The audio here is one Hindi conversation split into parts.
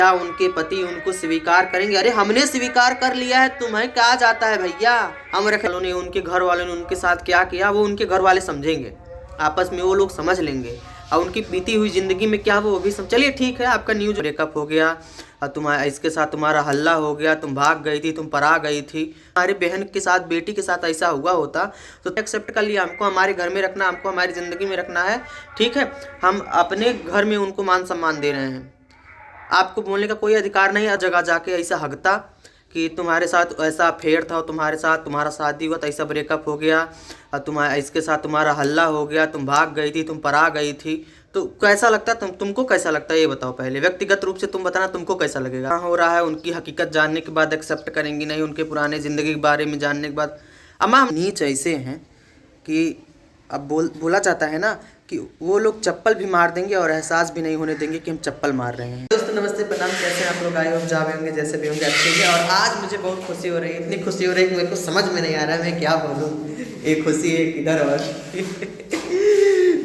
क्या उनके पति उनको स्वीकार करेंगे? अरे हमने स्वीकार कर लिया है, तुम्हें क्या जाता है भैया। हम रखलों ने, उनके घर वालों ने उनके साथ क्या किया वो उनके घर वाले समझेंगे, आपस में वो लोग समझ लेंगे, और उनकी बीती हुई ज़िंदगी में क्या वो भी सब। चलिए ठीक है, आपका न्यूज ब्रेकअप हो गया और तुम्हारा इसके साथ तुम्हारा हल्ला हो गया, तुम भाग गई थी, तुम परा गई थी, हमारी बहन के साथ बेटी के साथ ऐसा हुआ होता तो एक्सेप्ट कर लिया, हमको हमारे घर में रखना, हमको हमारी ज़िंदगी में रखना है, ठीक है। हम अपने घर में उनको मान सम्मान दे रहे हैं, आपको बोलने का कोई अधिकार नहीं है जगह जाके ऐसा हगता कि तुम्हारे साथ ऐसा अफेयर था, तुम्हारे साथ तुम्हारा शादी हुआ तो ऐसा ब्रेकअप हो गया और तुम्हारा इसके साथ तुम्हारा हल्ला हो गया, तुम भाग गई थी, तुम परा गई थी, तो कैसा लगता? तुमको कैसा लगता है ये बताओ पहले, व्यक्तिगत रूप से तुम बताना तुमको कैसा लगेगा। हाँ हो रहा है, उनकी हकीकत जानने के बाद एक्सेप्ट करेंगी नहीं, उनके पुराने ज़िंदगी के बारे में जानने के बाद। अम्मा हम नीच ऐसे हैं कि अब बोला जाता है ना कि वो लोग चप्पल भी मार देंगे और एहसास भी नहीं होने देंगे कि हम चप्पल मार रहे हैं। दोस्तों नमस्ते, प्रणाम, कैसे आप लोग? आए हो जा भी होंगे, जैसे भी होंगे अच्छे हैं। और आज मुझे बहुत खुशी हो रही है, इतनी खुशी हो रही है कि मेरे को समझ में नहीं आ रहा है मैं क्या बोलूँ। एक खुशी है किधर और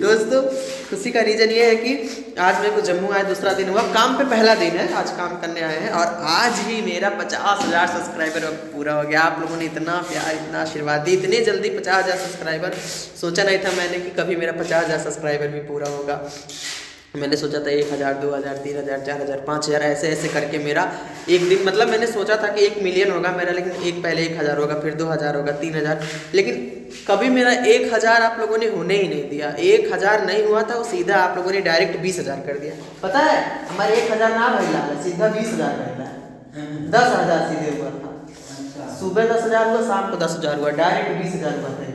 दोस्तों खुशी का रीज़न ये है कि आज मेरे को जम्मू आए, दूसरा दिन हुआ, काम पे पहला दिन है, आज काम करने आए हैं और आज ही मेरा 50,000 सब्सक्राइबर पूरा हो गया। आप लोगों ने इतना प्यार, इतना आशीर्वाद दी, इतने जल्दी 50,000 सब्सक्राइबर सोचा नहीं था मैंने कि कभी मेरा 50,000 सब्सक्राइबर भी पूरा होगा। मैंने सोचा था 1,000, 2,000, 3,000, 4,000, 5,000 ऐसे ऐसे करके मेरा एक दिन, मतलब मैंने सोचा था कि 1 मिलियन होगा मेरा, लेकिन पहले 1,000 होगा, फिर 2,000 होगा, 3,000, लेकिन कभी मेरा 1,000 आप लोगों ने होने ही नहीं दिया। 1,000 नहीं हुआ था, वो सीधा आप लोगों ने डायरेक्ट 20,000 कर दिया। पता है हमारे 1,000 ना भैया, सीधा 20,000 भैया, 10,000 सीधे हुआ था। सुबह 10,000 हुआ, शाम को 10,000 हुआ, डायरेक्ट 20,000 हुआ था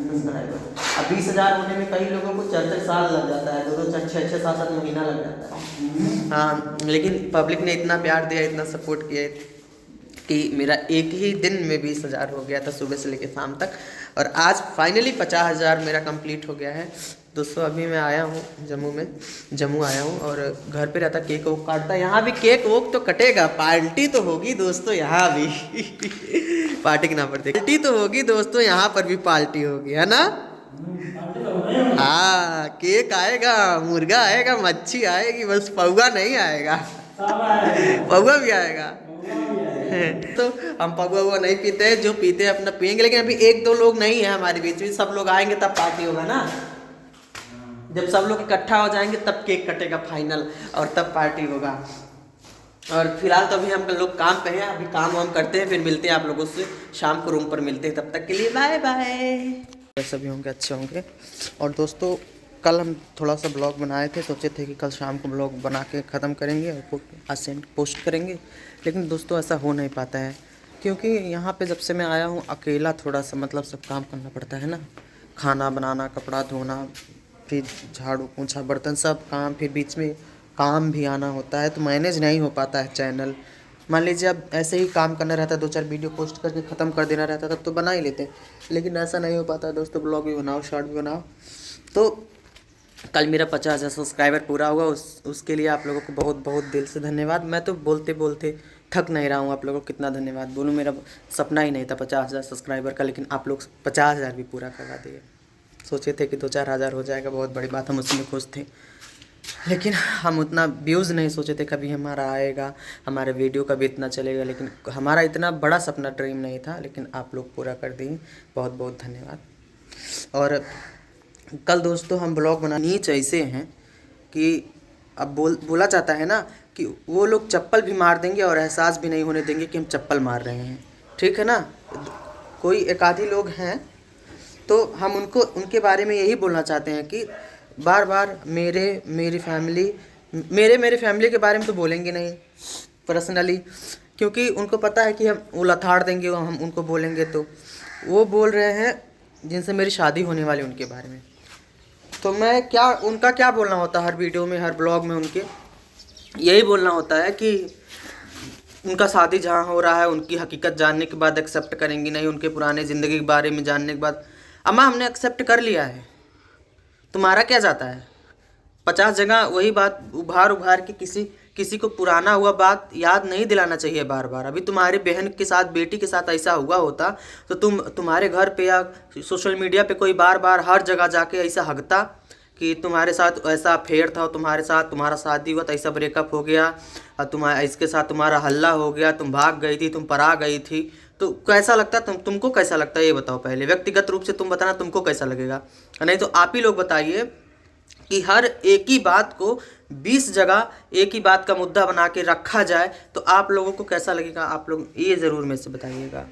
सब्सक्राइबर। अब 20,000 होने में कई लोगों को 4-4 साल लग जाता है, 2-2, 6-6, 7-7 महीना लग जाता है। हाँ, लेकिन पब्लिक ने इतना प्यार दिया, इतना सपोर्ट किया कि मेरा एक ही दिन में 20,000 हो गया था, सुबह से लेकर शाम तक। और आज फाइनली 50,000 मेरा कंप्लीट हो गया है। दोस्तों अभी मैं आया हूँ जम्मू आया हूँ और घर पे रहता केक वोक काटता, यहाँ भी केक वोक तो कटेगा, पार्टी तो होगी दोस्तों यहाँ भी पार्टी के नाम पर पार्टी तो होगी दोस्तों, यहाँ पर भी पार्टी होगी, है ना? हाँ, केक आएगा, मुर्गा आएगा, मच्छी आएगी, बस पौवा नहीं आएगा। पौवा भी आएगा तो हम पौवा हुआ नहीं पीते हैं, जो पीते हैं अपना पियेंगे, लेकिन अभी 1-2 लोग नहीं है हमारे बीच में, सब लोग आएंगे तब पार्टी होगा ना। जब सब लोग इकट्ठा हो जाएंगे तब केक कटेगा फाइनल और तब पार्टी होगा। और फिलहाल तो अभी हम लोग काम पे हैं, अभी काम वाम करते हैं, फिर मिलते हैं आप लोगों से शाम को रूम पर मिलते हैं, तब तक के लिए बाय बाय। सभी होंगे अच्छे होंगे। और दोस्तों कल हम थोड़ा सा ब्लॉग बनाए थे, सोचे थे कि कल शाम को ब्लॉग बना के ख़त्म करेंगे और आज पोस्ट करेंगे, लेकिन दोस्तों ऐसा हो नहीं पाता है क्योंकि यहाँ पे जब से मैं आया हूँ अकेला थोड़ा सा मतलब सब काम करना पड़ता है ना, खाना बनाना, कपड़ा धोना, फिर झाड़ू पोंछा, बर्तन, सब काम, फिर बीच में काम भी आना होता है, तो मैनेज नहीं हो पाता है चैनल। मान लीजिए अब ऐसे ही काम करना रहता है, 2-4 वीडियो पोस्ट करके ख़त्म कर देना रहता है, तब तो बना ही लेते हैं, लेकिन ऐसा नहीं हो पाता है दोस्तों। ब्लॉग भी बनाओ, शॉर्ट भी बनाओ। तो कल मेरा 50,000 सब्सक्राइबर पूरा हुआ, उसके लिए आप लोगों को बहुत बहुत दिल से धन्यवाद। मैं तो बोलते बोलते थक नहीं रहा हूँ, आप लोगों को कितना धन्यवाद बोलूँ। मेरा सपना ही नहीं था 50,000 सब्सक्राइबर का, लेकिन आप लोग 50,000 भी पूरा करवा दिए। सोचे थे कि 2-4 हज़ार हो जाएगा, बहुत बड़ी बात, हम उसमें खुश थे, लेकिन हम उतना व्यूज़ नहीं सोचे थे कभी हमारा आएगा, हमारे वीडियो का भी इतना चलेगा, लेकिन हमारा इतना बड़ा सपना ड्रीम नहीं था, लेकिन आप लोग पूरा कर दिए, बहुत बहुत धन्यवाद। और कल दोस्तों हम ब्लॉग बना नीच ऐसे हैं कि अब बोला जाता है ना कि वो लोग चप्पल भी मार देंगे और एहसास भी नहीं होने देंगे कि हम चप्पल मार रहे हैं, ठीक है ना। कोई एक आधी लोग हैं, तो हम उनके बारे में यही बोलना चाहते हैं कि बार बार मेरी फैमिली के बारे में तो बोलेंगे नहीं पर्सनली, क्योंकि उनको पता है कि हम वो लथाड़ देंगे, हम उनको बोलेंगे तो वो बोल रहे हैं जिनसे मेरी शादी होने वाली उनके बारे में। तो मैं क्या उनका क्या बोलना होता है, हर वीडियो में, हर ब्लॉग में उनके यही बोलना होता है कि उनका शादी जहाँ हो रहा है उनकी हकीकत जानने के बाद एक्सेप्ट करेंगी नहीं, उनके पुराने ज़िंदगी के बारे में जानने के बाद। अम्मा हमने एक्सेप्ट कर लिया है, तुम्हारा क्या जाता है? 50 जगह वही बात उभार के किसी को पुराना हुआ बात याद नहीं दिलाना चाहिए बार बार। अभी तुम्हारी बहन के साथ, बेटी के साथ ऐसा हुआ होता तो तुम्हारे घर पे या सोशल मीडिया पे कोई बार बार हर जगह जाके ऐसा हगता कि तुम्हारे साथ ऐसा अफेयर था, तुम्हारे साथ तुम्हारा शादी हुआ तो ऐसा ब्रेकअप हो गया, और तुम्हारा इसके साथ तुम्हारा हल्ला हो गया, तुम भाग गई थी, तुम परा गई थी, तो कैसा लगता है? तुमको कैसा लगता है ये बताओ पहले, व्यक्तिगत रूप से तुम बताना तुमको कैसा लगेगा। नहीं तो आप ही लोग बताइए कि हर एक ही बात को 20 जगह एक ही बात का मुद्दा बना के रखा जाए तो आप लोगों को कैसा लगेगा, आप लोग ये ज़रूर में से बताइएगा।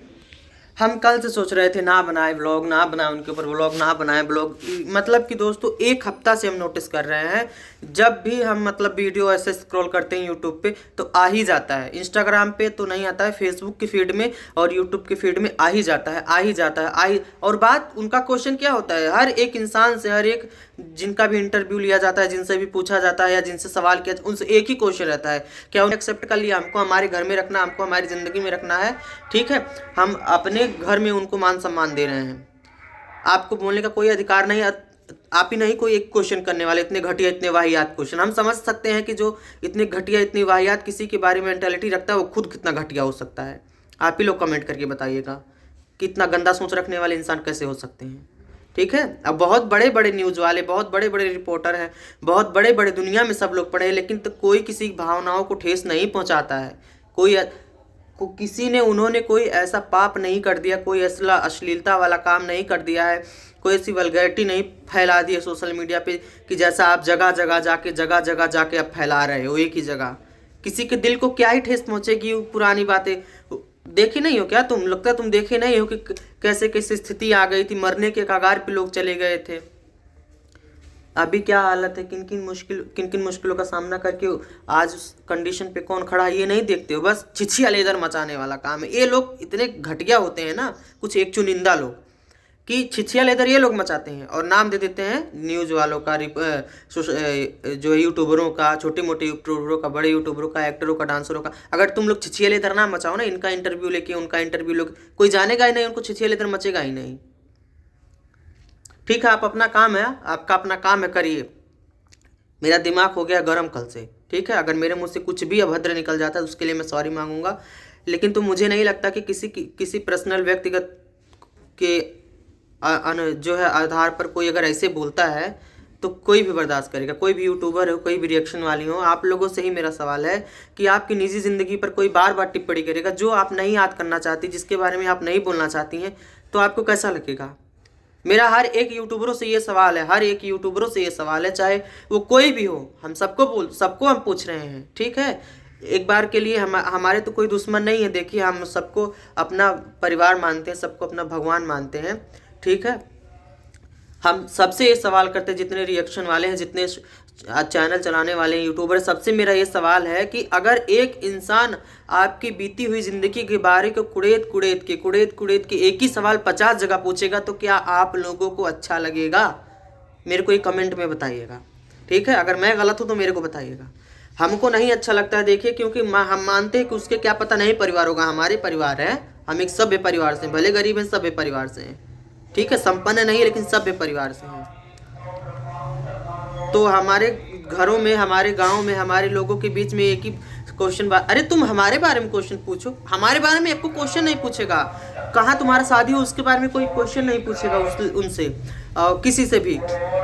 हम कल से सोच रहे थे ना बनाए व्लॉग, ना बनाए उनके ऊपर व्लॉग, ना बनाए ब्लॉग, मतलब कि दोस्तों 1 हफ्ता से हम नोटिस कर रहे हैं, जब भी हम मतलब वीडियो ऐसे स्क्रॉल करते हैं यूट्यूब पे तो आ ही जाता है, इंस्टाग्राम पे तो नहीं आता है, फेसबुक की फीड में और यूट्यूब की फीड में आ ही जाता है, आ ही जाता है, आ ही। और बात उनका क्वेश्चन क्या होता है, हर एक इंसान से, हर एक जिनका भी इंटरव्यू लिया जाता है, जिनसे भी पूछा जाता है या जिनसे सवाल किया, उनसे एक ही क्वेश्चन रहता है, क्या उन्हें एक्सेप्ट कर लिया, हमको हमारे घर में रखना, हमको हमारी ज़िंदगी में रखना है, ठीक है, हम अपने घर में उनको मान सम्मान दे रहे हैं, आपको बोलने का कोई अधिकार नहीं। आप ही नहीं कोई एक क्वेश्चन करने वाले, इतने घटिया इतने वाहियात क्वेश्चन। हम समझ सकते हैं कि जो इतने घटिया इतनी वाहियात किसी के बारे में मेंटालिटी रखता है वो खुद कितना घटिया हो सकता है। आप ही लोग कमेंट करके बताइएगा कि इतना गंदा सोच रखने वाले इंसान कैसे हो सकते हैं, ठीक है। अब बहुत बड़े बड़े न्यूज़ वाले, बहुत बड़े बड़े रिपोर्टर हैं, बहुत बड़े बड़े दुनिया में सब लोग पढ़े, लेकिन तो कोई किसी की भावनाओं को ठेस नहीं पहुंचाता है, किसी ने उन्होंने कोई ऐसा पाप नहीं कर दिया, कोई ऐसा अश्लीलता वाला काम नहीं कर दिया है, कोई ऐसी वल्गैरिटी नहीं फैला दी है सोशल मीडिया पे कि जैसा आप जगह जगह जाके आप फैला रहे हो एक ही जगह। किसी के दिल को क्या ही ठेस पहुंचेगी, पुरानी बातें देखे नहीं हो क्या तुम? लगता है तुम देखे नहीं हो कि कैसे कैसे स्थिति आ गई थी, मरने के कगार पे लोग चले गए थे। अभी क्या हालत है, किन किन मुश्किलों का सामना करके आज उस कंडीशन पे कौन खड़ा है ये नहीं देखते हो, बस छिछिया लेदर मचाने वाला काम है। ये लोग इतने घटिया होते हैं ना, कुछ एक चुनिंदा लोग, कि छिछिया लेदर ये लोग मचाते हैं और नाम दे देते हैं न्यूज़ वालों का, जो यूट्यूबरों का, छोटे मोटे यूट्यूबरों का, बड़े यूट्यूबरों का, एक्टरों का, डांसरों का। अगर तुम लोग छिछिया लेदर ना मचाओ ना, इनका इंटरव्यू लेके उनका इंटरव्यू लोग, कोई जानेगा ही नहीं, उनको छिछिया लेदर मचेगा ही नहीं, ठीक है। आप अपना काम है, आपका अपना काम है, करिए। मेरा दिमाग हो गया गर्म कल से, ठीक है। अगर मेरे मुंह से कुछ भी अभद्र निकल जाता है उसके लिए मैं सॉरी मांगूंगा, लेकिन तो मुझे नहीं लगता कि किसी पर्सनल व्यक्तिगत के जो है आधार पर कोई अगर ऐसे बोलता है तो कोई भी बर्दाश्त करेगा, कोई भी यूट्यूबर हो, कोई भी रिएक्शन वाली हो। आप लोगों से ही मेरा सवाल है कि आपकी निजी ज़िंदगी पर कोई बार बार टिप्पणी करेगा जो आप नहीं याद करना चाहती, जिसके बारे में आप नहीं बोलना चाहती हैं, तो आपको कैसा लगेगा? मेरा हर एक यूट्यूबरों से ये सवाल है, हर एक यूट्यूबरों से ये सवाल है, चाहे वो कोई भी हो, हम सबको हम पूछ रहे हैं, ठीक है। एक बार के लिए हमारे तो कोई दुश्मन नहीं है, देखिए हम सबको अपना परिवार मानते हैं, सबको अपना भगवान मानते हैं, ठीक है। हम सबसे ये सवाल करते हैं, जितने रिएक्शन वाले हैं, जितने चैनल चलाने वाले हैं, यूट्यूबर, सबसे मेरा ये सवाल है कि अगर एक इंसान आपकी बीती हुई ज़िंदगी के बारे को कुड़ेद कुड़ेद के एक ही सवाल 50 जगह पूछेगा तो क्या आप लोगों को अच्छा लगेगा? मेरे को एक कमेंट में बताइएगा, ठीक है। अगर मैं गलत हूँ तो मेरे को बताइएगा। हमको नहीं अच्छा लगता है, देखिए, क्योंकि हम मानते हैं कि उसके क्या पता नहीं परिवार होगा, हमारे परिवार है, हम एक सभ्य परिवार से, भले गरीब हैं, सभ्य परिवार से हैं, ठीक है, संपन्न नहीं लेकिन सभ्य परिवार से हैं। तो हमारे घरों में, हमारे गांव में, हमारे लोगों के बीच में एक ही क्वेश्चन अरे तुम हमारे बारे में क्वेश्चन पूछो, हमारे बारे में आपको क्वेश्चन नहीं पूछेगा। कहाँ तुम्हारा शादी हो उसके बारे में कोई क्वेश्चन नहीं पूछेगा उनसे, किसी से भी।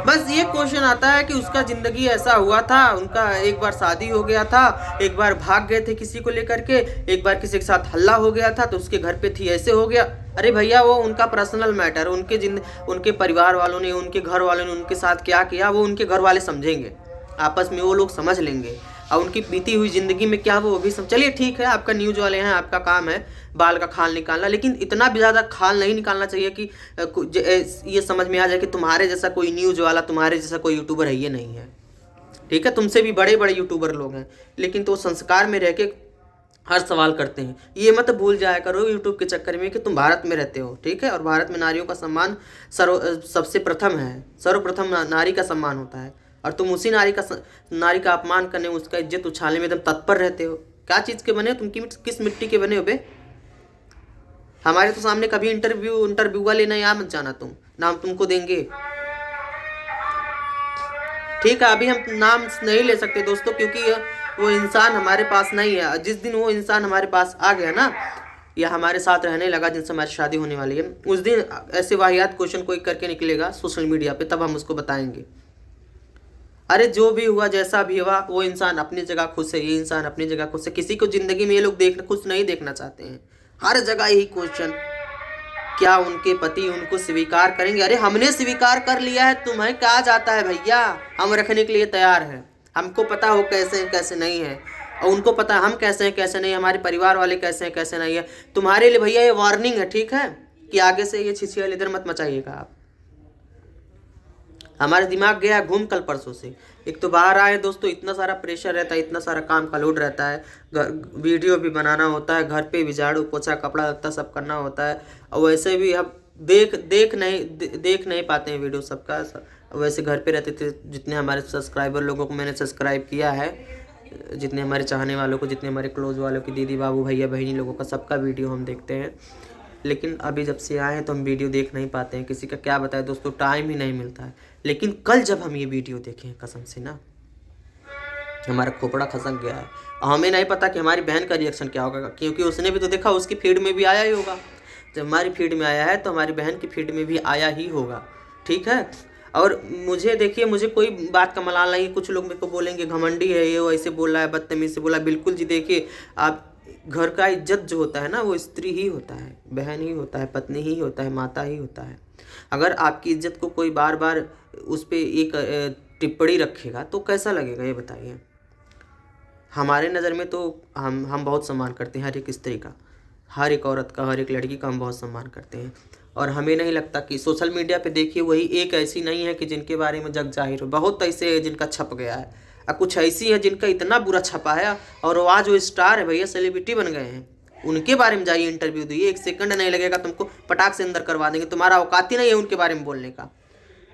बस ये क्वेश्चन आता है कि उसका ज़िंदगी ऐसा हुआ था, उनका एक बार शादी हो गया था, एक बार भाग गए थे किसी को लेकर के, एक बार किसी के साथ हल्ला हो गया था तो उसके घर पे थी, ऐसे हो गया। अरे भैया, वो उनका पर्सनल मैटर, उनके परिवार वालों ने, उनके घर वालों ने उनके साथ क्या किया वो उनके घर वाले समझेंगे, आपस में वो लोग समझ लेंगे, और उनकी बीती हुई ज़िंदगी में क्या वो भी चलिए ठीक है, आपका न्यूज़ वाले हैं, आपका काम है बाल का खाल निकालना, लेकिन इतना भी ज़्यादा खाल नहीं निकालना चाहिए कि ये समझ में आ जाए कि तुम्हारे जैसा कोई न्यूज़ वाला, तुम्हारे जैसा कोई यूट्यूबर है, ये नहीं है, ठीक है। तुमसे भी बड़े बड़े यूट्यूबर लोग हैं, लेकिन तो संस्कार में रह के हर सवाल करते हैं। ये मत भूल जाया करो यूट्यूब के चक्कर में कि तुम भारत में रहते हो, ठीक है, और भारत में नारियों का सम्मान सबसे प्रथम है, सर्वप्रथम नारी का सम्मान होता है, और तुम उसी नारी का अपमान करने, उसका इज्जत उछालने में एकदम तत्पर रहते हो। क्या चीज़ के बने हो तुम? किस मिट्टी के बने हो बे? हमारे तो सामने कभी इंटरव्यू लेना यहाँ मत जाना तुम, नाम तुमको देंगे, ठीक है। अभी हम नाम नहीं ले सकते दोस्तों, क्योंकि वो इंसान हमारे पास नहीं है। जिस दिन वो इंसान हमारे पास आ गया ना, या हमारे साथ रहने लगा, जिनसे हमारी शादी होने वाली है, उस दिन ऐसे वाहियात क्वेश्चन कोई करके निकलेगा सोशल मीडिया पे, तब हम उसको बताएंगे, अरे जो भी हुआ जैसा भी हुआ, वो इंसान अपनी जगह खुश है, ये इंसान अपनी जगह खुश है। किसी को ज़िंदगी में ये लोग खुश नहीं देखना चाहते हैं। हर जगह यही क्वेश्चन, क्या उनके पति उनको स्वीकार करेंगे? अरे हमने स्वीकार कर लिया है, तुम्हें क्या जाता है भैया? हम रखने के लिए तैयार हैं। हमको पता हो कैसे हैं कैसे नहीं है, और उनको पता है हम कैसे हैं कैसे नहीं, हमारे परिवार वाले कैसे हैं कैसे नहीं है। तुम्हारे लिए भैया ये वार्निंग है, ठीक है, कि आगे से ये छिछियल इधर मत मचाइएगा आप। हमारे दिमाग गया घूम कल परसों से। एक तो बाहर आए दोस्तों, इतना सारा प्रेशर रहता है, इतना सारा काम का लोड रहता है, वीडियो भी बनाना होता है, घर पे भी झाड़ू पोछा कपड़ा लगता सब करना होता है, और वैसे भी हम देख नहीं पाते हैं वीडियो सबका। वैसे घर पे रहते थे, जितने हमारे सब्सक्राइबर लोगों को मैंने सब्सक्राइब किया है, जितने हमारे चाहने वालों को, जितने हमारे क्लोज वालों की, दीदी बाबू भैया बहनी लोगों का, सबका वीडियो हम देखते हैं। लेकिन अभी जब से आए हैं तो हम वीडियो देख नहीं पाते हैं, किसी का क्या बताए दोस्तों, टाइम ही नहीं मिलता है। लेकिन कल जब हम ये वीडियो देखे कसम से ना, हमारा खोपड़ा खसक गया है। हमें नहीं पता कि हमारी बहन का रिएक्शन क्या होगा, क्योंकि उसने भी तो देखा, उसकी फीड में भी आया ही होगा। जब हमारी फीड में आया है तो हमारी बहन की फीड में भी आया ही होगा, ठीक है। और मुझे देखिए, मुझे कोई बात का मलाल नहीं। कुछ लोग मेरे को बोलेंगे घमंडी है ये, वो ऐसे बोल रहा है, बदतमीज से बोला। बिल्कुल जी, देखिए आप, घर का इज्जत जो होता है ना, वो स्त्री ही होता है, बहन ही होता है, पत्नी ही होता है, माता ही होता है। अगर आपकी इज्जत को कोई बार बार उस पर एक टिप्पणी रखेगा तो कैसा लगेगा, ये बताइए। हमारे नज़र में तो हम बहुत सम्मान करते हैं हर एक स्त्री का, हर एक औरत का, हर एक लड़की का हम बहुत सम्मान करते हैं। और हमें नहीं लगता कि सोशल मीडिया पे देखिए, वही एक ऐसी नहीं है कि जिनके बारे में जग जाहिर हो, बहुत ऐसे है जिनका छप गया है, और कुछ ऐसी है जिनका इतना बुरा छपा है, और वो आज वो स्टार है भैया, सेलिब्रिटी बन गए हैं। उनके बारे में जाइए, इंटरव्यू दिए, 1 सेकंड नहीं लगेगा, तुमको पटाख से अंदर करवा देंगे। तुम्हारा औकात ही नहीं है उनके बारे में बोलने का।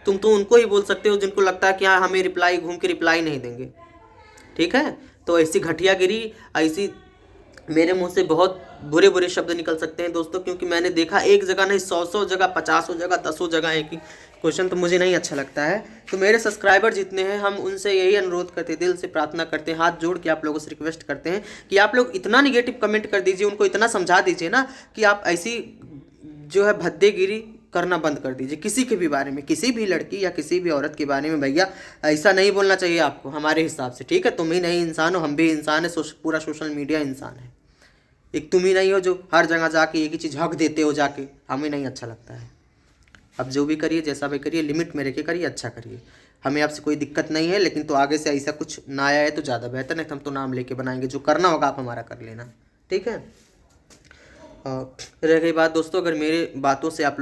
तुम तो उनको ही बोल सकते हो जिनको लगता है कि हाँ हमें रिप्लाई, घूम के रिप्लाई नहीं देंगे, ठीक है। तो ऐसी घटियागिरी, ऐसी मेरे मुंह से बहुत बुरे बुरे शब्द निकल सकते हैं दोस्तों, क्योंकि मैंने देखा एक जगह नहीं, 100 जगह, 50 जगह, 10 जगह एक ही क्वेश्चन, तो मुझे नहीं अच्छा लगता है। तो मेरे सब्सक्राइबर जितने हैं, हम उनसे यही अनुरोध करते हैं, दिल से प्रार्थना करते हैं, हाथ जोड़ के आप लोगों से रिक्वेस्ट करते हैं कि आप लोग इतना निगेटिव कमेंट कर दीजिए, उनको इतना समझा दीजिए ना कि आप ऐसी जो है भद्देगिरी करना बंद कर दीजिए। किसी के भी बारे में, किसी भी लड़की या किसी भी औरत के बारे में भैया ऐसा नहीं बोलना चाहिए आपको, हमारे हिसाब से, ठीक है। तुम ही नहीं इंसान हो, हम भी इंसान है, पूरा सोशल मीडिया इंसान है। एक तुम ही नहीं हो जो हर जगह जाके एक ही चीज़ हक देते हो जाके, हमें नहीं अच्छा लगता है। अब जो भी करिए, जैसा भी करिए, लिमिट में रह के करिए, अच्छा करिए। हमें आपसे कोई दिक्कत नहीं है, लेकिन तो आगे से ऐसा कुछ ना आया है तो ज़्यादा बेहतर, नहीं तो हम तो नाम लेके बनाएंगे। जो करना होगा आप हमारा कर लेना, ठीक है। रह गई बात दोस्तों, अगर मेरे बातों से आप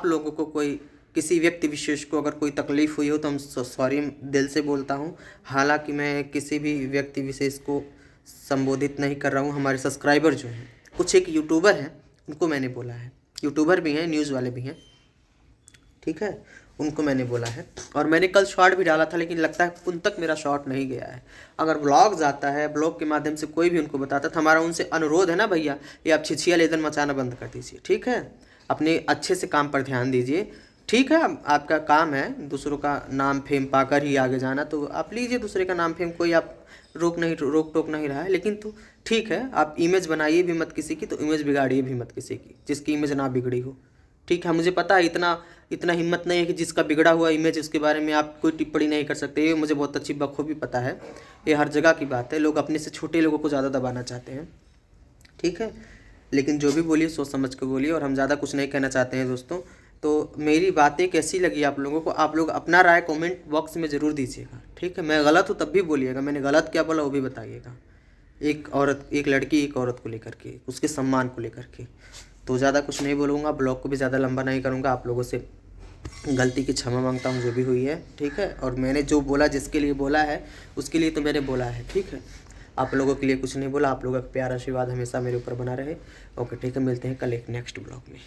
लोगों को कोई, किसी व्यक्ति विशेष को अगर कोई तकलीफ़ हुई हो तो हम सॉरी दिल से बोलता हूँ। हालांकि मैं किसी भी व्यक्ति विशेष को संबोधित नहीं कर रहा हूँ। हमारे सब्सक्राइबर जो हैं, कुछ एक यूट्यूबर हैं, उनको मैंने बोला है, यूट्यूबर भी हैं, न्यूज़ वाले भी हैं, ठीक है, उनको मैंने बोला है। और मैंने कल शॉर्ट भी डाला था, लेकिन लगता है उन तक मेरा शॉर्ट नहीं गया है। अगर ब्लॉग जाता है, ब्लॉग के माध्यम से कोई भी उनको बताता, तो हमारा उनसे अनुरोध है ना भैया, ये आप छिछिया लेदन मचाना बंद कर दीजिए, ठीक है। अपने अच्छे से काम पर ध्यान दीजिए, ठीक है। आपका काम है दूसरों का नाम फेम पाकर ही आगे जाना, तो आप लीजिए दूसरे का नाम फेम, कोई आप रोक टोक नहीं रहा है। लेकिन तो ठीक है, आप इमेज बनाइए भी मत किसी की, तो इमेज बिगाड़िए भी मत किसी की, जिसकी इमेज ना बिगड़ी हो, ठीक है। मुझे पता है इतना हिम्मत नहीं है कि जिसका बिगड़ा हुआ इमेज, उसके बारे में आप कोई टिप्पणी नहीं कर सकते, ये मुझे बहुत अच्छी बखूबी पता है। ये हर जगह की बात है, लोग अपने से छोटे लोगों को ज़्यादा दबाना चाहते हैं, ठीक है। लेकिन जो भी बोलिए सोच समझ के बोलिए, और हम ज़्यादा कुछ नहीं कहना चाहते हैं दोस्तों। तो मेरी बातें कैसी लगी आप लोगों को, आप लोग अपना राय कमेंट बॉक्स में ज़रूर दीजिएगा, ठीक है। मैं गलत हूँ तब भी बोलिएगा, मैंने गलत क्या बोला वो भी बताइएगा। एक लड़की एक औरत को लेकर के, उसके सम्मान को लेकर के। तो ज़्यादा कुछ नहीं बोलूँगा, ब्लॉग को भी ज़्यादा लंबा नहीं करूँगा। आप लोगों से गलती की क्षमा मांगता हूँ जो भी हुई है, ठीक है। और मैंने जो बोला, जिसके लिए बोला है उसके लिए तो मैंने बोला है, ठीक है। आप लोगों के लिए कुछ नहीं बोला। आप लोगों का प्यार आशीर्वाद हमेशा मेरे ऊपर बना रहे। ओके, ठीक है, मिलते हैं कल एक नेक्स्ट ब्लॉग में।